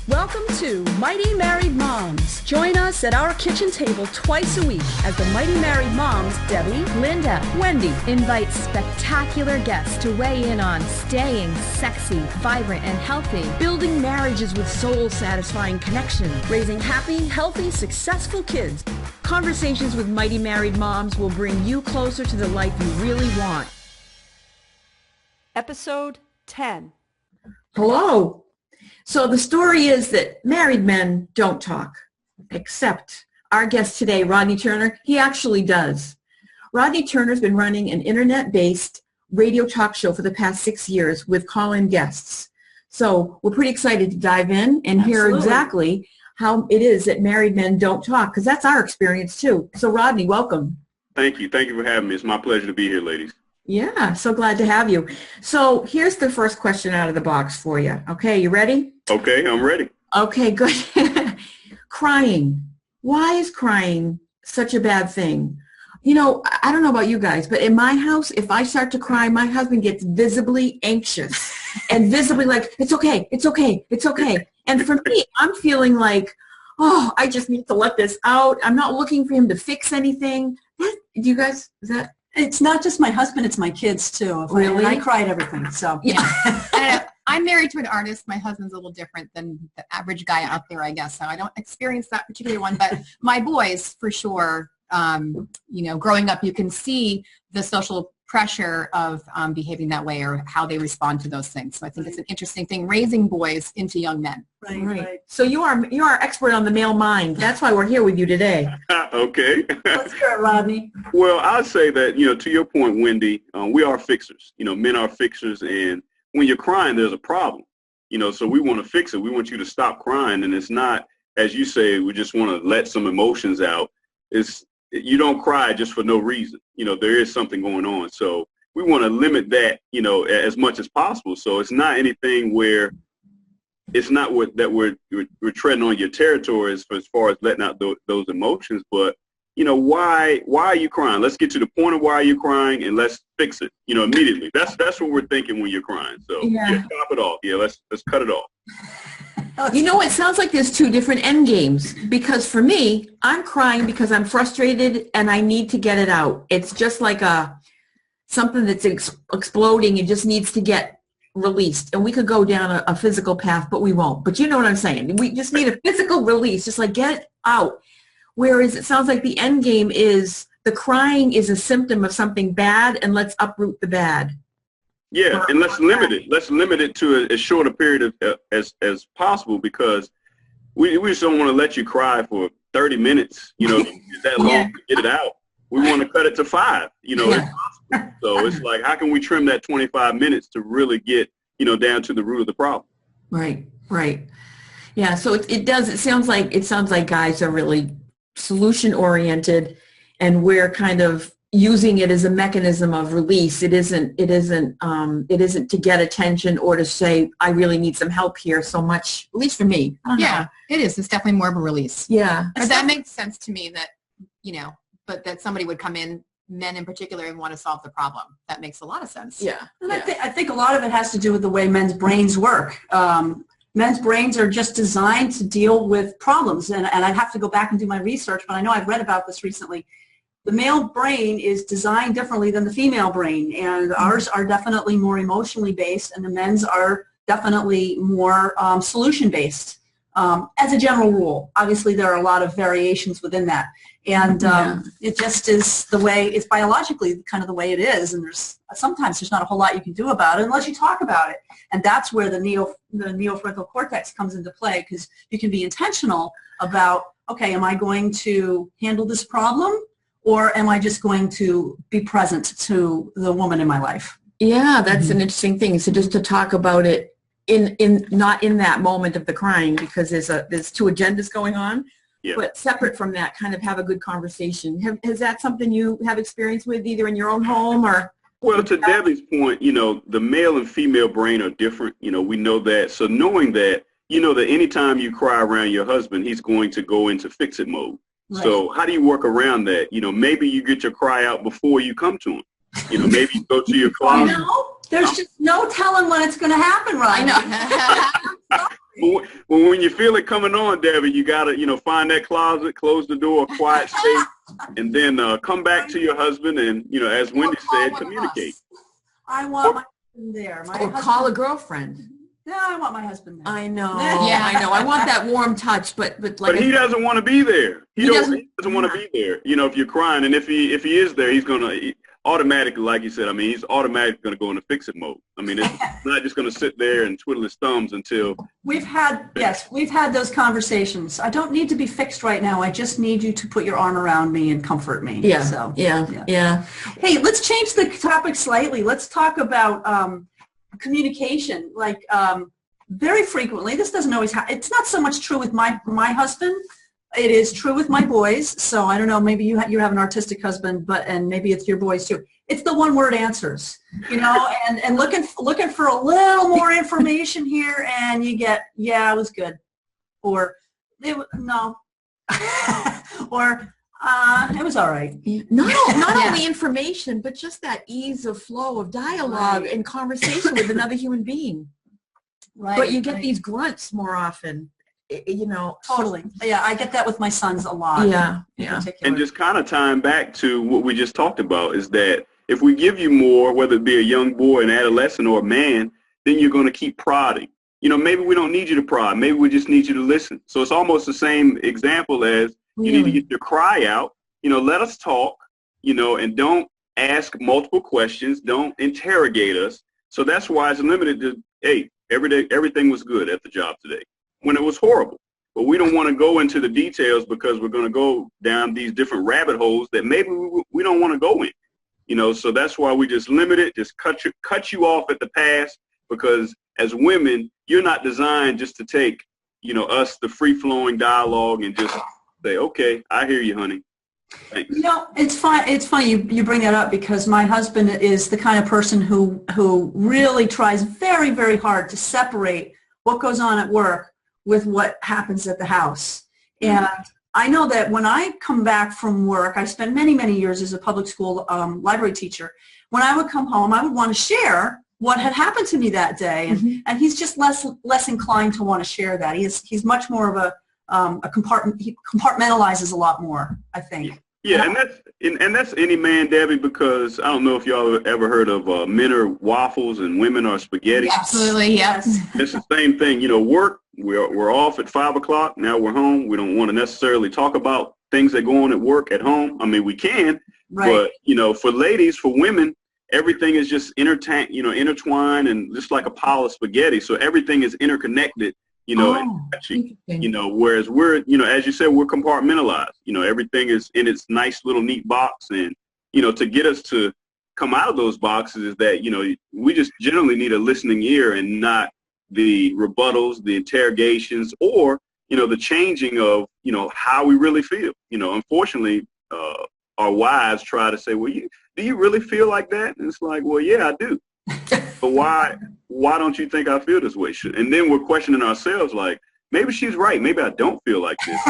Welcome to Mighty Married Moms. Join us at our kitchen table twice a week as the Mighty Married Moms, Debbie, Linda, Wendy, invite spectacular guests to weigh in on staying sexy, vibrant, and healthy, building marriages with soul-satisfying connection, raising happy, healthy, successful kids. Conversations with Mighty Married Moms will bring you closer to the life you really want. Episode 10. Hello. So the story is that married men don't talk, except our guest today, Rodney Turner, he actually does. Rodney Turner's been running an internet-based radio talk show for the past 6 years with call-in guests. So we're pretty excited to dive in and hear exactly how it is that married men don't talk, because that's our experience too. So Rodney, welcome. Thank you. Thank you for having me. It's my pleasure to be here, ladies. Yeah, so glad to have you. So here's the first question out of the box for you. Okay, you ready? Okay, I'm ready. Okay, good. Crying. Why is crying such a bad thing? You know, I don't know about you guys, but in my house, if I start to cry, my husband gets visibly anxious and visibly like, it's okay, it's okay, it's okay. And for me, I'm feeling like, oh, I just need to let this out. I'm not looking for him to fix anything. Do you guys, is that? It's not just my husband, it's my kids too. Really? I cry at everything, so. Yeah. I'm married to an artist. My husband's a little different than the average guy out there, I guess. So I don't experience that particular one. But my boys, for sure, growing up, you can see the social pressure of behaving that way or how they respond to those things. So I think it's an interesting thing, raising boys into young men. Right. So you are expert on the male mind. That's why we're here with you today. Okay. Let's hear it, Rodney. Well, I'd say that, to your point, Wendy, we are fixers. Men are fixers, and when you're crying, there's a problem. So we want to fix it. We want you to stop crying, and it's not, as you say, we just want to let some emotions out. You don't cry just for no reason. There is something going on. So we want to limit that, as much as possible. So it's not anything where it's not we're treading on your territory as far as letting out those emotions. But, why are you crying? Let's get to the point of why you're crying and let's fix it, immediately. That's what we're thinking when you're crying. So stop it off. Yeah, let's cut it off. It sounds like there's two different end games, because for me, I'm crying because I'm frustrated and I need to get it out. It's just like something that's exploding and just needs to get released. And we could go down a physical path, but we won't. But you know what I'm saying? We just need a physical release, just like get it out. Whereas it sounds like the end game is the crying is a symptom of something bad, and let's uproot the bad. Yeah, and let's limit it. Let's limit it to as short a period as possible, because we just don't want to let you cry for 30 minutes, that long to get it out. We want to cut it to 5, if possible. So it's like, how can we trim that 25 minutes to really get, down to the root of the problem? Right. Yeah, so it sounds like guys are really solution oriented, and we're kind of using it as a mechanism of release. It isn't to get attention or to say, I really need some help here so much, at least for me. I don't know. It is. It's definitely more of a release. Yeah. But that makes sense to me that, but that somebody would come in, men in particular, and want to solve the problem. That makes a lot of sense. Yeah. And I think a lot of it has to do with the way men's brains work. Men's brains are just designed to deal with problems. And I'd have to go back and do my research, but I know I've read about this recently. The male brain is designed differently than the female brain, and ours are definitely more emotionally based, and the men's are definitely more solution-based, as a general rule. Obviously, there are a lot of variations within that, and it just is the way, it's biologically kind of the way it is, and sometimes there's not a whole lot you can do about it unless you talk about it, and that's where the neofrontal cortex comes into play, because you can be intentional about, okay, am I going to handle this problem? Or am I just going to be present to the woman in my life? Yeah, that's an interesting thing. So just to talk about it not in that moment of the crying, because there's two agendas going on, but separate from that, kind of have a good conversation. Is that something you have experience with, either in your own home or? Well, to Debbie's point, the male and female brain are different. We know that. So knowing that, that anytime you cry around your husband, he's going to go into fix-it mode. Right. So how do you work around that? Maybe you get your cry out before you come to him. Maybe you go to your closet. There's just no telling when it's going to happen, right? I know. Well, when you feel it coming on, Debbie, you got to, find that closet, close the door, quiet space, and then come back to your husband and, as Wendy said, communicate. I want my husband there. Or call a girlfriend. No, I want my husband there. I know. Yeah, I know. I want that warm touch, but he doesn't want to be there. He doesn't want to be there. If you're crying, and if he is there, he's gonna automatically, like you said. He's automatically gonna go into fix-it mode. It's not just gonna sit there and twiddle his thumbs until we've had those conversations. I don't need to be fixed right now. I just need you to put your arm around me and comfort me. Yeah. So Yeah. Hey, let's change the topic slightly. Let's talk about communication. Very frequently, this doesn't always happen. It's not so much true with my husband. It is true with my boys. So I don't know, maybe you have an artistic husband, and maybe it's your boys too. It's the one-word answers, and looking for a little more information here, and you get, yeah, it was good, or no, or it was all right. Not only information, but just that ease of flow of dialogue and conversation with another human being. Right. But you get these grunts more often. Totally. Yeah, I get that with my sons a lot. Yeah. And just kind of tying back to what we just talked about is that if we give you more, whether it be a young boy, an adolescent, or a man, then you're going to keep prodding. Maybe we don't need you to prod. Maybe we just need you to listen. So it's almost the same example as you need to get your cry out. Let us talk, and don't ask multiple questions. Don't interrogate us. So that's why it's limited to, hey, every day, everything was good at the job today, when it was horrible. But we don't want to go into the details because we're going to go down these different rabbit holes that maybe we don't want to go in. So that's why we just limit it, just cut you off at the pass, because as women, you're not designed just to take, us, the free-flowing dialogue, and just say, okay, I hear you, honey. Thanks. It's fine. It's funny you bring that up, because my husband is the kind of person who really tries very, very hard to separate what goes on at work with what happens at the house. And I know that when I come back from work, I spent many, many years as a public school library teacher. When I would come home, I would want to share what had happened to me that day, and he's just less inclined to want to share that. He's much more of a compartment. He compartmentalizes a lot more, I think. Yeah, and that's any man, Debbie, because I don't know if y'all have ever heard of men are waffles and women are spaghetti. Yes. Absolutely, yes. It's the same thing. Work, we're off at 5 o'clock. Now we're home. We don't want to necessarily talk about things that go on at work at home. We can, right. But, for ladies, for women, everything is just intertwined and just like a pile of spaghetti. So everything is interconnected. And touching, whereas we're, as you said, we're compartmentalized. Everything is in its nice little neat box. And, to get us to come out of those boxes is that, we just generally need a listening ear and not the rebuttals, the interrogations, or, the changing of, how we really feel. Unfortunately, our wives try to say, well, do you really feel like that? And it's like, well, yeah, I do. But why don't you think I feel this way? And then we're questioning ourselves, like, maybe she's right. Maybe I don't feel like this.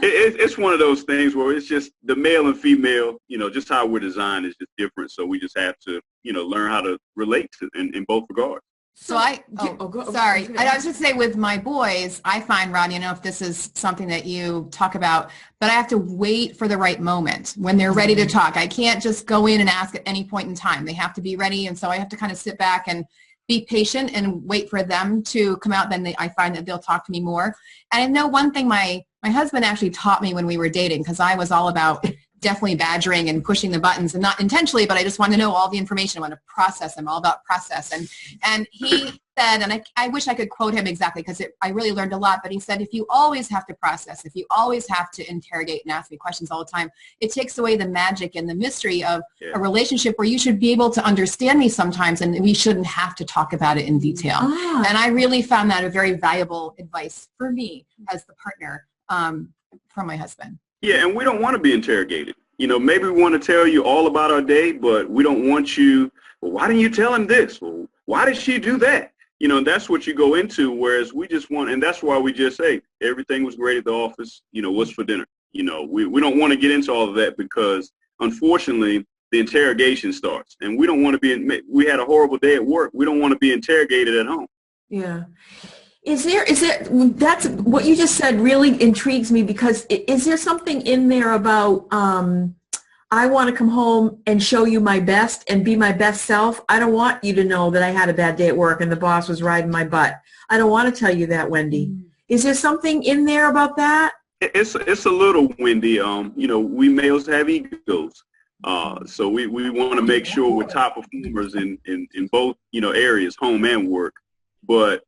It's one of those things where it's just the male and female, just how we're designed is just different. So we just have to, learn how to relate to in both regards. So I was just say with my boys, I find, Rodney, I don't know if this is something that you talk about, but I have to wait for the right moment when they're ready to talk. I can't just go in and ask at any point in time. They have to be ready. And so I have to kind of sit back and be patient and wait for them to come out. Then I find that they'll talk to me more. And I know one thing my husband actually taught me when we were dating, because I was all about definitely badgering and pushing the buttons, and not intentionally, but I just want to know all the information. I want to process. I'm all about process. And he said, and I wish I could quote him exactly, because I really learned a lot, but he said, if you always have to process, if you always have to interrogate and ask me questions all the time, it takes away the magic and the mystery of a relationship where you should be able to understand me sometimes, and we shouldn't have to talk about it in detail. And I really found that a very valuable advice for me as the partner from my husband. Yeah, and we don't want to be interrogated. Maybe we want to tell you all about our day, but we don't want you, well, why didn't you tell him this? Well, why did she do that? That's what you go into, whereas we just want, and that's why we just say, everything was great at the office, what's for dinner? We don't want to get into all of that, because unfortunately the interrogation starts, and we don't want to we had a horrible day at work. We don't want to be interrogated at home. Yeah. That's what you just said really intrigues me, because is there something in there about, I want to come home and show you my best and be my best self. I don't want you to know that I had a bad day at work and the boss was riding my butt. I don't want to tell you that, Wendy. Mm. Is there something in there about that? It's a little, Wendy. We males have egos. So we want to make sure we're top performers in both, areas, home and work. But,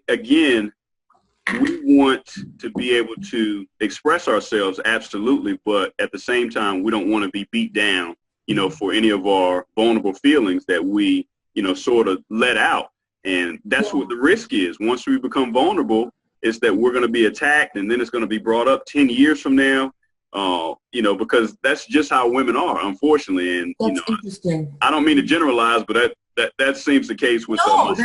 again, we want to be able to express ourselves, absolutely, but at the same time, we don't want to be beat down, for any of our vulnerable feelings that we, sort of let out. And that's what the risk is. Once we become vulnerable, it's that we're going to be attacked, and then it's going to be brought up 10 years from now, because that's just how women are, unfortunately. And, that's interesting. I don't mean to generalize, but that seems the case with myself.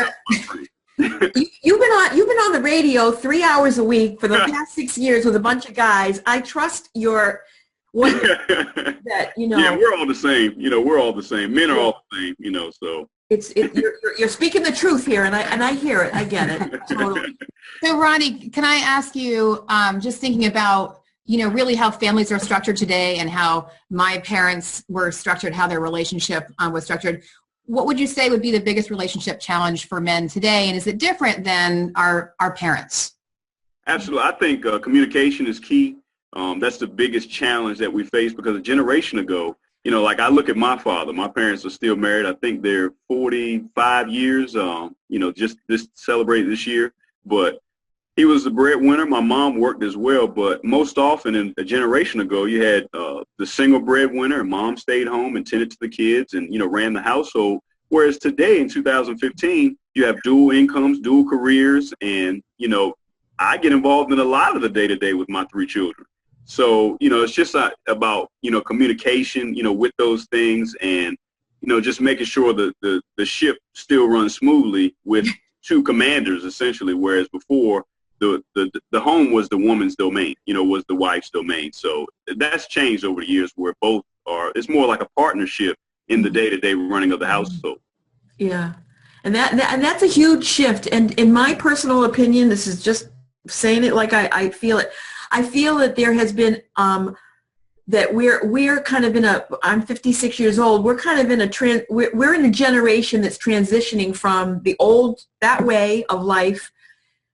You've been on the radio 3 hours a week for the past 6 years with a bunch of guys. I trust that Yeah, we're all the same. We're all the same. Men are all the same. So you're speaking the truth here, and I hear it. I get it totally. So, Rodney, can I ask you, just thinking about really how families are structured today and how my parents were structured, how their relationship was structured. What would you say would be the biggest relationship challenge for men today? And is it different than our parents? Absolutely. I think communication is key. That's the biggest challenge that we face, because a generation ago, like I look at my father, my parents are still married. I think they're 45 years, just celebrated this year. But he was the breadwinner. My mom worked as well. But most often in a generation ago, you had the single breadwinner, and mom stayed home and tended to the kids and, ran the household. Whereas today in 2015, you have dual incomes, dual careers. And, I get involved in a lot of the day-to-day with my 3 children. So, it's just about, communication, with those things, and, just making sure that the ship still runs smoothly with 2 commanders, essentially, whereas before, the home was the woman's domain, was the wife's domain. So that's changed over the years, where both are, it's more like a partnership in the day-to-day running of the household. Yeah. And that's a huge shift. And in my personal opinion, this is just saying it like I feel it. I feel that there has been, that we're kind of I'm 56 years old. We're kind of we're in a generation that's transitioning from that way of life,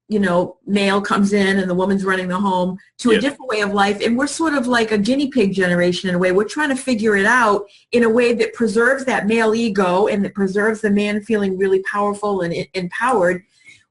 male comes in and the woman's running the home, to a different way of life. And we're sort of like a guinea pig generation in a way. We're trying to figure it out in a way that preserves that male ego and that preserves the man feeling really powerful and empowered,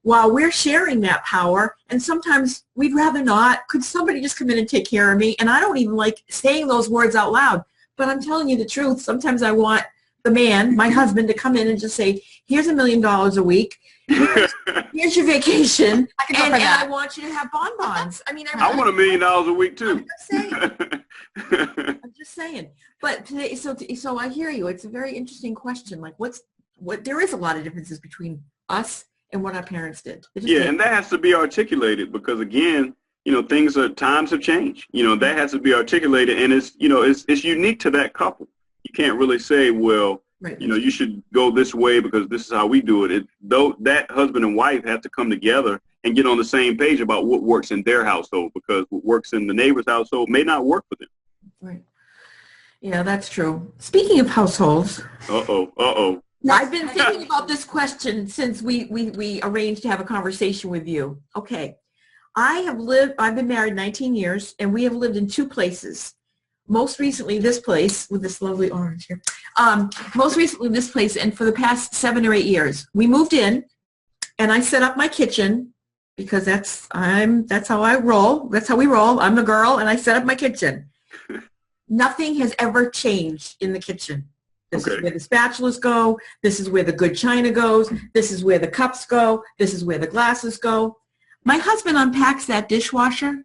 while we're sharing that power. And sometimes we'd rather not. Could somebody just come in and take care of me? And I don't even like saying those words out loud, but I'm telling you the truth. Sometimes I want the man, my husband, to come in and just say, here's $1 million a week. Here's your vacation, and I want you to have bonbons. I mean, I want $1 million a week too. I'm just saying. But today, so I hear you. It's a very interesting question. Like, there is a lot of differences between us and what our parents did. And that has to be articulated, because again, times have changed. That has to be articulated, and it's unique to that couple. You can't really say, well, right, you should go this way because this is how we do it. Though that husband and wife have to come together and get on the same page about what works in their household, because what works in the neighbor's household may not work for them. Right. Yeah, that's true. Speaking of households. I've been thinking about this question since we arranged to have a conversation with you. Okay. I've been married 19 years, and we have lived in 2 places. Most recently this place, with this lovely orange here. Most recently this place, and for the past 7 or 8 years. We moved in, and I set up my kitchen, because that's how I roll. That's how we roll. I'm the girl, and I set up my kitchen. Nothing has ever changed in the kitchen. This is where the spatulas go. This is where the good china goes. This is where the cups go. This is where the glasses go. My husband unpacks that dishwasher,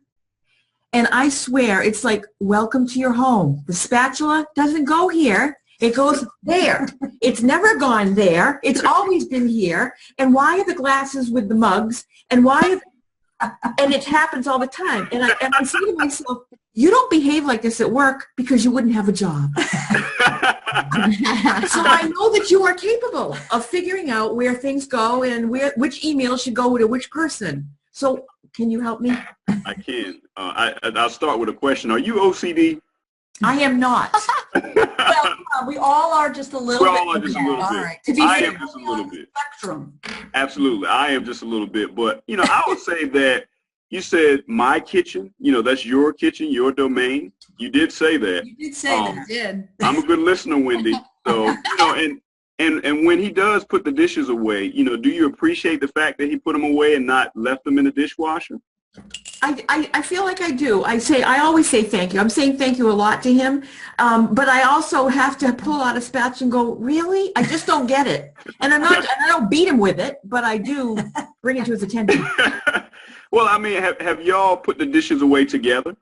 and I swear it's like, welcome to your home. The spatula doesn't go here. It goes there. It's never gone there. It's always been here. And why are the glasses with the mugs? And and it happens all the time. And I say to myself, you don't behave like this at work because you wouldn't have a job. I know that you are capable of figuring out where things go and which email should go to which person. So can you help me? I can. I'll start with a question. Are you OCD? I am not. Well, we all are just a little bit. We all are just a little bit. Right. To be I fair, am just a little bit. spectrum. Absolutely. I am just a little bit. But, I would say that you said my kitchen, that's your kitchen, your domain. You did say that. You did say that. Did. I'm a good listener, Wendy. So, and when he does put the dishes away, do you appreciate the fact that he put them away and not left them in the dishwasher? I feel like I do. I always say thank you. I'm saying thank you a lot to him. But I also have to pull out a spatula and go, really? I just don't get it. And I don't beat him with it, but I do bring it to his attention. Well, have y'all put the dishes away together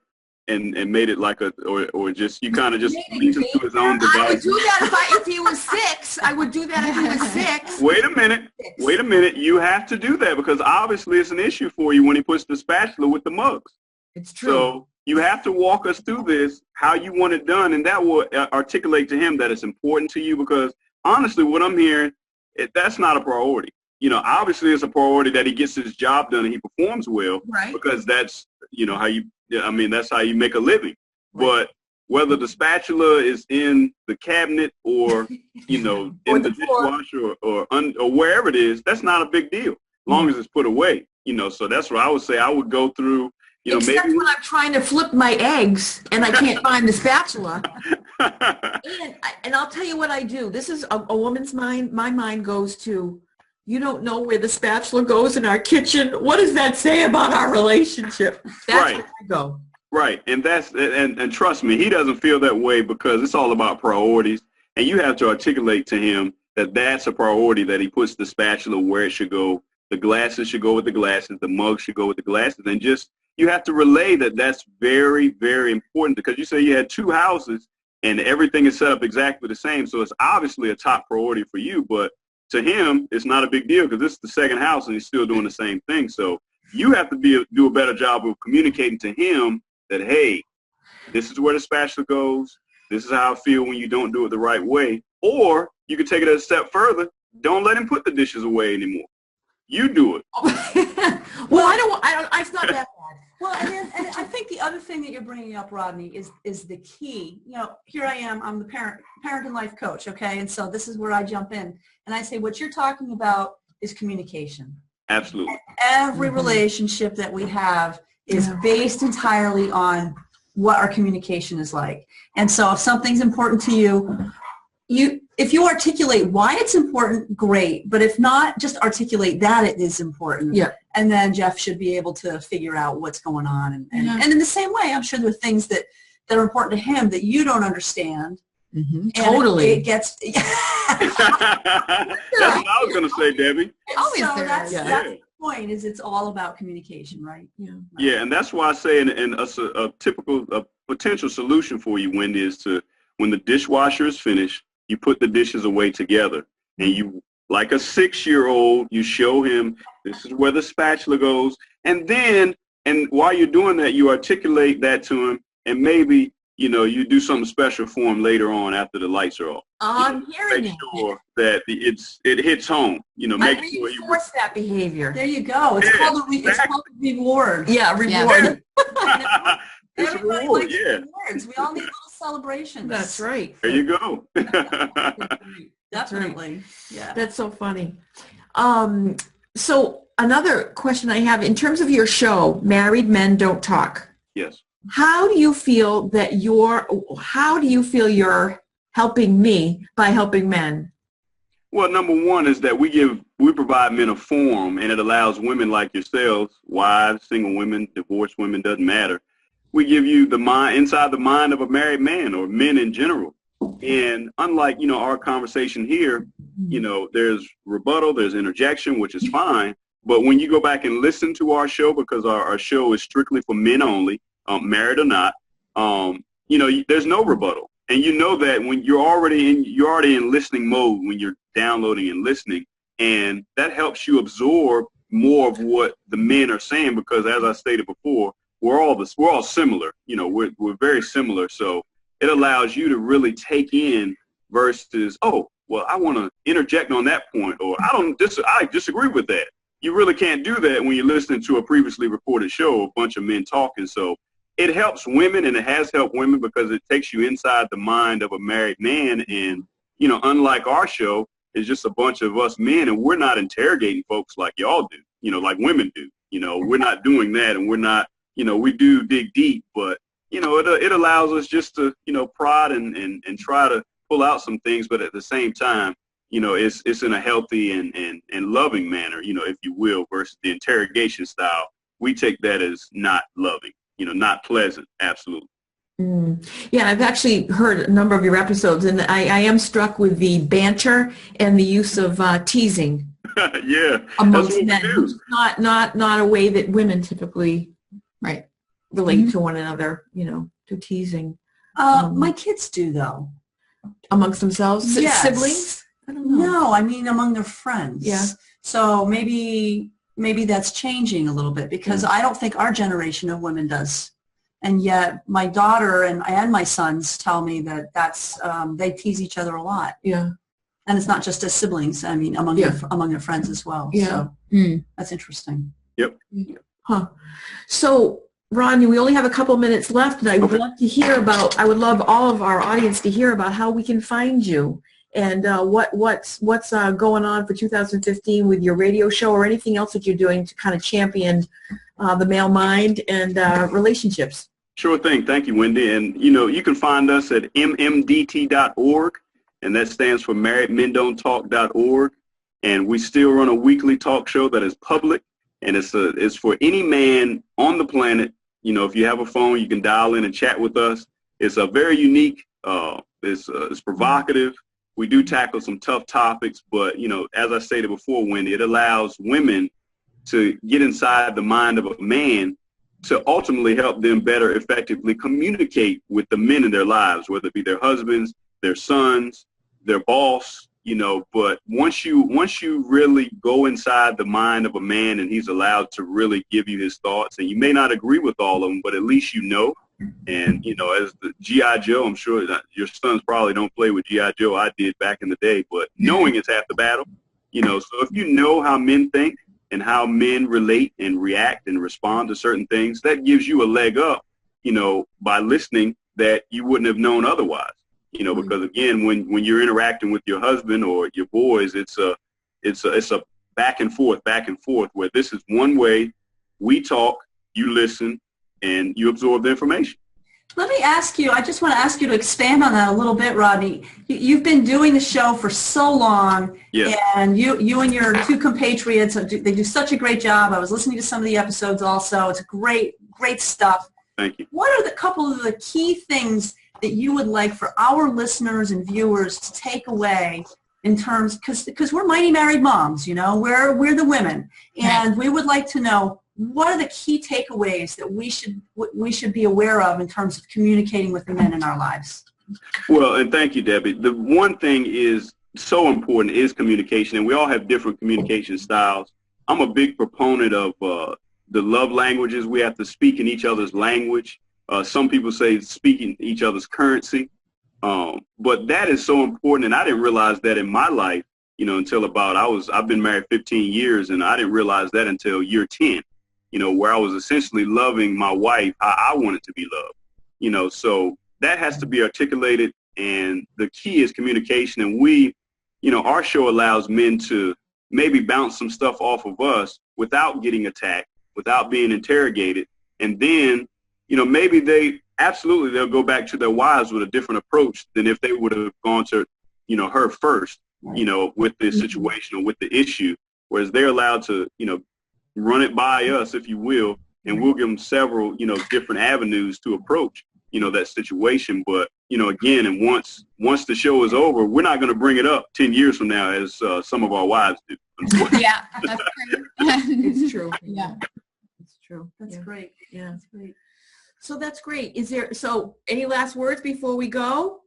and made it like or just, you kind of just leave him to his own device? I would do that if he was 6. I would do that if he was 6. Wait a minute. You have to do that because obviously it's an issue for you when he puts the spatula with the mugs. It's true. So you have to walk us through this, how you want it done, and that will articulate to him that it's important to you because honestly, what I'm hearing, that's not a priority. Obviously it's a priority that he gets his job done and he performs well, right? Because that's, that's how you make a living. Right. But whether the spatula is in the cabinet or, in the dishwasher or wherever it is, that's not a big deal as long as it's put away, So that's what I would say. I would go through, Except maybe when I'm trying to flip my eggs and I can't find the spatula. And I'll tell you what I do. This is a woman's mind. My mind goes to, you don't know where the spatula goes in our kitchen. What does that say about our relationship? That's where I go. Right. And and trust me, he doesn't feel that way because it's all about priorities. And you have to articulate to him that that's a priority, that he puts the spatula where it should go. The glasses should go with the glasses. The mug should go with the glasses. And you have to relay that that's very, very important because you say you had 2 houses and everything is set up exactly the same. So it's obviously a top priority for you, but to him, it's not a big deal because this is the second house and he's still doing the same thing. So you have to do a better job of communicating to him that, hey, this is where the spatula goes. This is how I feel when you don't do it the right way. Or you could take it a step further. Don't let him put the dishes away anymore. You do it. Well, it's not that bad. Well, and I think the other thing that you're bringing up, Rodney, is the key. Here I am. I'm the parent and life coach, okay? And so this is where I jump in. And I say what you're talking about is communication. Absolutely. And every relationship that we have is based entirely on what our communication is like. And so if something's important to you, if you articulate why it's important, great. But if not, just articulate that it is important. Yeah. And then Jeff should be able to figure out what's going on. And in the same way, I'm sure there are things that are important to him that you don't understand. Mm-hmm. Totally. It gets. That's what I was going to say, Debbie. That's the point. Is it's all about communication, right? Yeah, and that's why I say, a potential solution for you, Wendy, is to when the dishwasher is finished, you put the dishes away together, and you, like a 6-year-old, you show him this is where the spatula goes, and while you're doing that, you articulate that to him, and maybe you do something special for him later on after the lights are off. I'm hearing make sure that it hits home. Make sure you reinforce that behavior. There you go. It's called a reward. Yeah, reward. It's Everybody a reward. likes rewards. We all need little celebrations. That's right. There you go. Definitely. Yeah. That's so funny. So another question I have, in terms of your show, Married Men Don't Talk. Yes. How do you feel you're helping me by helping men? Well, number one is that we provide men a forum, and it allows women like yourselves, wives, single women, divorced women, doesn't matter. We give you inside the mind of a married man or men in general. And unlike, our conversation here, there's rebuttal, there's interjection, which is fine. But when you go back and listen to our show, because our show is strictly for men only, married or not, there's no rebuttal. And you know that when you're already in listening mode when you're downloading and listening, and that helps you absorb more of what the men are saying, because as I stated before, we're all similar. We're very similar. So it allows you to really take in versus, oh, well, I want to interject on that point, or I disagree with that. You really can't do that when you're listening to a previously recorded show, a bunch of men talking. So it helps women, and it has helped women because it takes you inside the mind of a married man. And, you know, unlike our show, it's just a bunch of us men, and we're not interrogating folks like y'all do, you know, like women do. You know, we're not doing that, and we're not, you know, we do dig deep, but, you know, it allows us just to, you know, prod and try to pull out some things, but at the same time, you know, it's in a healthy and loving manner, you know, if you will, versus the interrogation style. We take that as not loving, you know, not pleasant. Absolutely. Yeah, I've actually heard a number of your episodes, and I am struck with the banter and the use of teasing. Yeah, amongst men. It's not a way that women typically relate to one another, you know, to teasing. My kids do, though. Amongst themselves? Yes. Siblings? I don't know. No, I mean among their friends. Yeah. So maybe that's changing a little bit, because I don't think our generation of women does. And yet my daughter and my sons tell me that that's they tease each other a lot. Yeah. And it's not just as siblings. I mean, among their friends as well. Yeah. So that's interesting. Yep. Huh. So, Rodney, we only have a couple minutes left, and I would love all of our audience to hear about how we can find you and what's going on for 2015 with your radio show or anything else that you're doing to kind of champion the male mind and relationships. Sure thing. Thank you, Wendy. And, you know, you can find us at mmdt.org, and that stands for marriedmendon'ttalk.org. And we still run a weekly talk show that is public, and it's for any man on the planet. You know, if you have a phone, you can dial in and chat with us. It's a very unique, it's provocative. We do tackle some tough topics, but, you know, as I stated before, Wendy, it allows women to get inside the mind of a man to ultimately help them better effectively communicate with the men in their lives, whether it be their husbands, their sons, their boss, you know. But once you really go inside the mind of a man and he's allowed to really give you his thoughts, and you may not agree with all of them, but at least you know. And, you know, as the G.I. Joe, I'm sure that your sons probably don't play with G.I. Joe. I did back in the day, but knowing is half the battle, you know. So if you know how men think and how men relate and react and respond to certain things, that gives you a leg up, you know, by listening that you wouldn't have known otherwise, you know, because again, when you're interacting with your husband or your boys, it's a back and forth, where this is one way, we talk, you listen, and you absorb the information. Let me ask you, I just want to ask you to expand on that a little bit, Rodney. You've been doing the show for so long, and you and your two compatriots, they do such a great job. I was listening to some of the episodes also. It's great stuff. Thank you. What are the couple of the key things that you would like for our listeners and viewers to take away in terms, because we're mighty married moms, you know, we're the women, and we would like to know, what are the key takeaways that we should be aware of in terms of communicating with the men in our lives? Well, and thank you, Debbie. The one thing is so important is communication, and we all have different communication styles. I'm a big proponent of the love languages. We have to speak in each other's language. Some people say speaking each other's currency. But that is so important, and I didn't realize that in my life, you know, until I've been married 15 years, and I didn't realize that until year 10. You know, where I was essentially loving my wife how I wanted to be loved, you know, so that has to be articulated, and the key is communication. And we, you know, our show allows men to maybe bounce some stuff off of us without getting attacked, without being interrogated, and then, you know, maybe they'll go back to their wives with a different approach than if they would have gone to, you know, her first, you know, with this situation or with the issue, whereas they're allowed to, you know, run it by us, if you will, and we'll give them several, you know, different avenues to approach, you know, that situation. But, you know, again, and once the show is over, we're not going to bring it up 10 years from now as some of our wives do. Yeah, that's true. It's true. Yeah. It's true. That's great. Yeah. That's great. So that's great. Any last words before we go?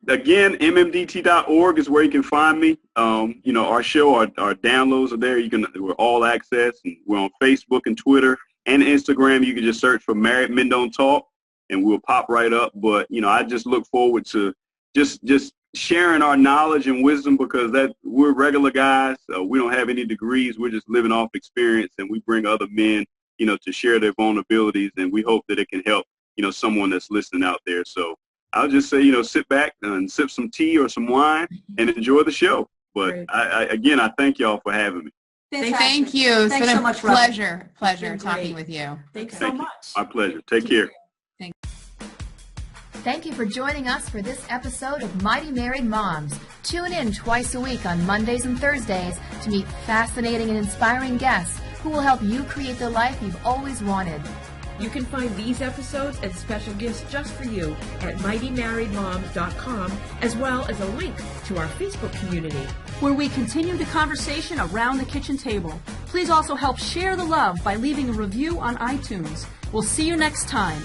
Again, mmdt.org is where you can find me. You know, our show, our downloads are there. We're all access, and we're on Facebook and Twitter and Instagram. You can just search for Married Men Don't Talk, and we'll pop right up. But, you know, I just look forward to, just sharing our knowledge and wisdom, because that we're regular guys. We don't have any degrees. We're just living off experience, and we bring other men, to share their vulnerabilities, and we hope that it can help, someone that's listening out there. So I'll just say, sit back and sip some tea or some wine and enjoy the show. But I thank y'all for having me. Thank you. It's been so a much, pleasure talking with you. Thanks so much. My pleasure. Take care. Thank you for joining us for this episode of Mighty Married Moms. Tune in twice a week on Mondays and Thursdays to meet fascinating and inspiring guests who will help you create the life you've always wanted. You can find these episodes and special gifts just for you at mightymarriedmoms.com, as well as a link to our Facebook community, where we continue the conversation around the kitchen table. Please also help share the love by leaving a review on iTunes. We'll see you next time.